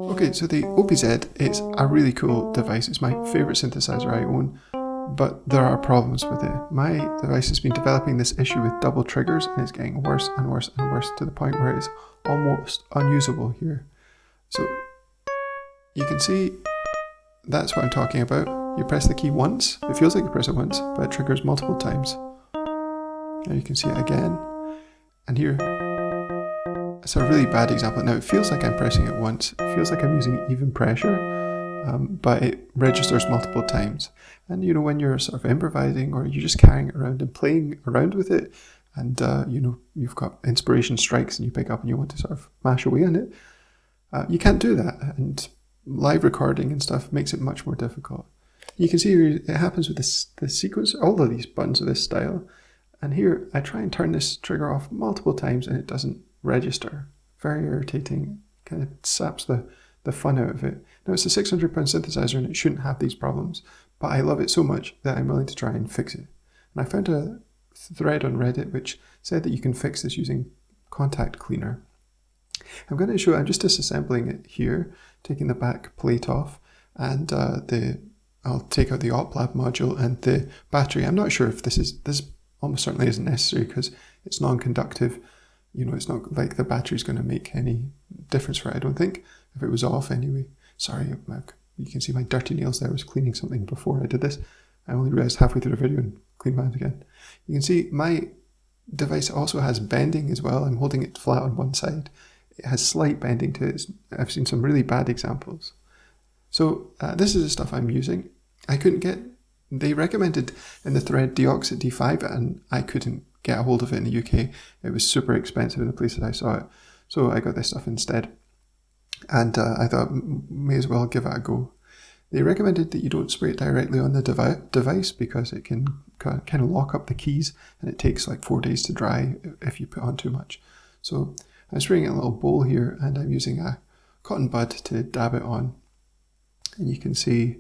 Okay, so the OPZ is a really cool device. It's my favorite synthesizer I own, but there are problems with it. My device has been developing this issue with double triggers, and it's getting worse and worse and worse to the point where it's almost unusable here. So you can see that's what I'm talking about. You press the key once, it feels like you press it once, but it triggers multiple times. Now you can see it again, and here, it's a really bad example. Now it feels like I'm pressing it once, it feels like I'm using even pressure, but it registers multiple times. And you know, when you're sort of improvising or you're just carrying it around and playing around with it, and you know, you've got inspiration strikes and you pick up and you want to sort of mash away on it, you can't do that. And live recording and stuff makes it much more difficult. You can see here it happens with the sequence, all of these buttons of this style. And here I try and turn this trigger off multiple times and it doesn't register. Very irritating, kind of saps the fun out of it. Now it's a £600 synthesizer and it shouldn't have these problems, but I love it so much that I'm willing to try and fix it. And I found a thread on Reddit which said that you can fix this using contact cleaner. I'm going to show, I'm just disassembling it here, taking the back plate off, and I'll take out the OpLab module and the battery. I'm not sure if this almost certainly isn't necessary because it's non-conductive. You know, it's not like the battery's going to make any difference for it, I don't think, if it was off anyway. Sorry, you can see my dirty nails there. I was cleaning something before I did this. I only realized halfway through the video and cleaned my hands again. You can see my device also has bending as well. I'm holding it flat on one side. It has slight bending to it. I've seen some really bad examples. So this is the stuff I'm using. They recommended in the thread Deoxit D5 and I couldn't get a hold of it in the UK. It was super expensive in the places I saw it. So I got this stuff instead. And I thought, may as well give it a go. They recommended that you don't spray it directly on the device because it can kind of lock up the keys and it takes like 4 days to dry if you put on too much. So I'm spraying it in a little bowl here and I'm using a cotton bud to dab it on. And you can see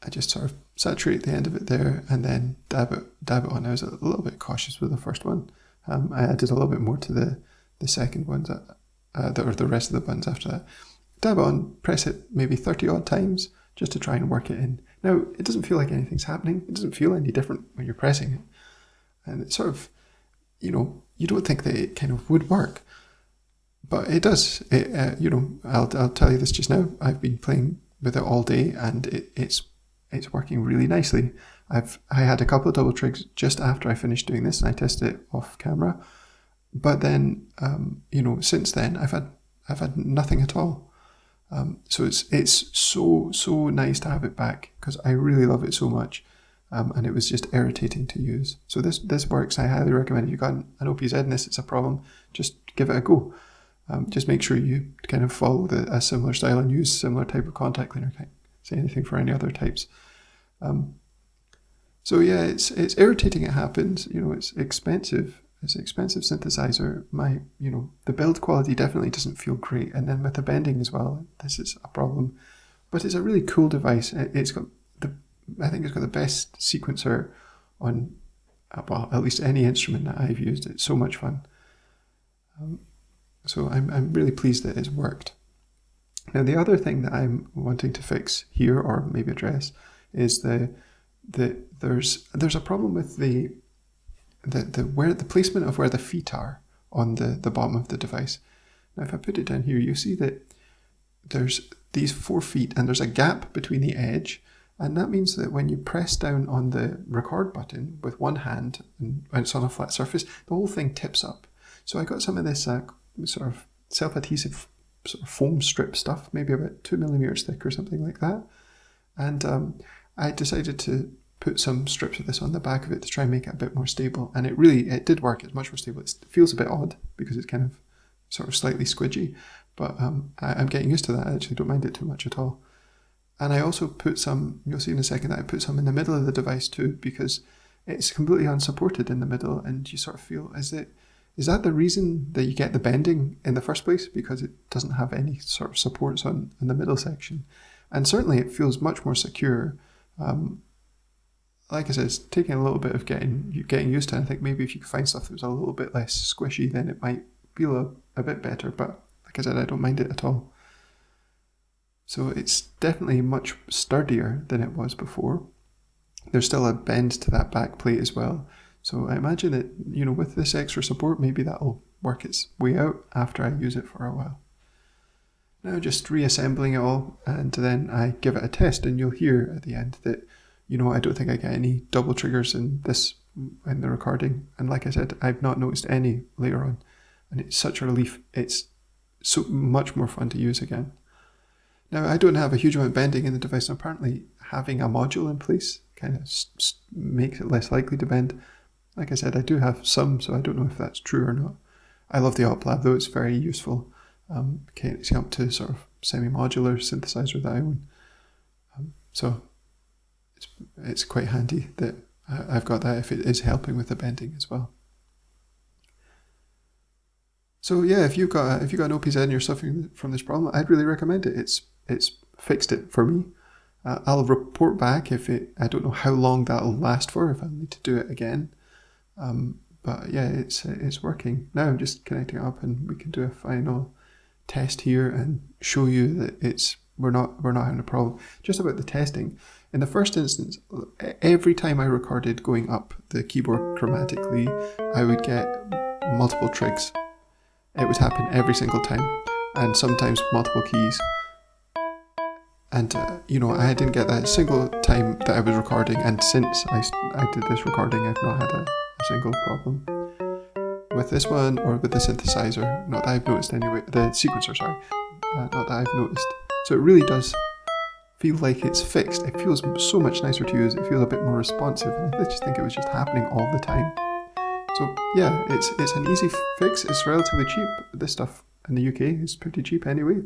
I just sort of saturate the end of it there and then dab it on. I was a little bit cautious with the first one. I added a little bit more to the second ones, or the rest of the buttons after that. Dab it on, press it maybe 30 odd times just to try and work it in. Now, it doesn't feel like anything's happening. It doesn't feel any different when you're pressing it. And it's sort of, you know, you don't think that it kind of would work. But it does. You know, I'll tell you this just now. I've been playing with it all day and it's working really nicely. I had a couple of double trigs just after I finished doing this and I tested it off camera. But then, you know, since then I've had nothing at all. So it's so nice to have it back because I really love it so much. And it was just irritating to use. So this works. I highly recommend if you've got an OPZ and this is a problem, just give it a go. Just make sure you kind of follow a similar style and use similar type of contact cleaner. Can't say anything for any other types. So yeah, it's irritating. It happens. You know, it's expensive. It's an expensive synthesizer. The build quality definitely doesn't feel great, and then with the bending as well, this is a problem. But it's a really cool device. I think it's got the best sequencer on, well, at least any instrument that I've used. It's so much fun. So I'm really pleased that it's worked. Now the other thing that I'm wanting to fix here, or maybe address, is there's a problem with the placement of where the feet are on the bottom of the device. Now if I put it down here, you see that there's these 4 feet and there's a gap between the edge, and that means that when you press down on the record button with one hand and it's on a flat surface, the whole thing tips up. So I got some of this sort of self-adhesive sort of foam strip stuff, maybe about 2 millimeters thick or something like that. And I decided to put some strips of this on the back of it to try and make it a bit more stable. And it did work. It's much more stable. It feels a bit odd because it's kind of sort of slightly squidgy, but I'm getting used to that. I actually don't mind it too much at all. And I also put some, you'll see in a second that I put some in the middle of the device too, because it's completely unsupported in the middle and you sort of feel, is that the reason that you get the bending in the first place? Because it doesn't have any sort of supports in the middle section. And certainly it feels much more secure. Like I said, it's taking a little bit of getting used to it. I think maybe if you could find stuff that was a little bit less squishy, then it might feel a bit better. But like I said, I don't mind it at all. So it's definitely much sturdier than it was before. There's still a bend to that back plate as well. So I imagine that, with this extra support, maybe that'll work its way out after I use it for a while. Now just reassembling it all, and then I give it a test, and you'll hear at the end that, I don't think I get any double triggers in the recording. And like I said, I've not noticed any later on. And it's such a relief. It's so much more fun to use again. Now, I don't have a huge amount of bending in the device, and apparently having a module in place kind of makes it less likely to bend. Like I said, I do have some, so I don't know if that's true or not. I love the OpLab though, it's very useful. It's up to sort of semi-modular synthesizer that I own. So it's quite handy that I've got that if it is helping with the bending as well. So yeah, if you've got an OPZ and you're suffering from this problem, I'd really recommend it. It's fixed it for me. I'll report back I don't know how long that'll last for, if I need to do it again. But yeah, it's working. Now I'm just connecting it up, and we can do a final test here and show you that we're not having a problem. Just about the testing. In the first instance, every time I recorded going up the keyboard chromatically, I would get multiple trigs. It would happen every single time, and sometimes multiple keys. And I didn't get that single time that I was recording, and since I did this recording, I've not had a single problem with this one or with the synthesizer. Not that I've noticed anyway. The sequencer, sorry. Not that I've noticed. So it really does feel like it's fixed. It feels so much nicer to use. It feels a bit more responsive, and I just think it was just happening all the time. So yeah, it's an easy fix. It's relatively cheap. This stuff in the UK is pretty cheap anyway.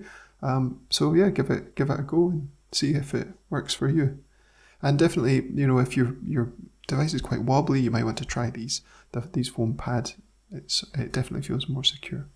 So yeah, give it a go and see if it works for you. And definitely, if your device is quite wobbly, you might want to try these foam pads. It definitely feels more secure.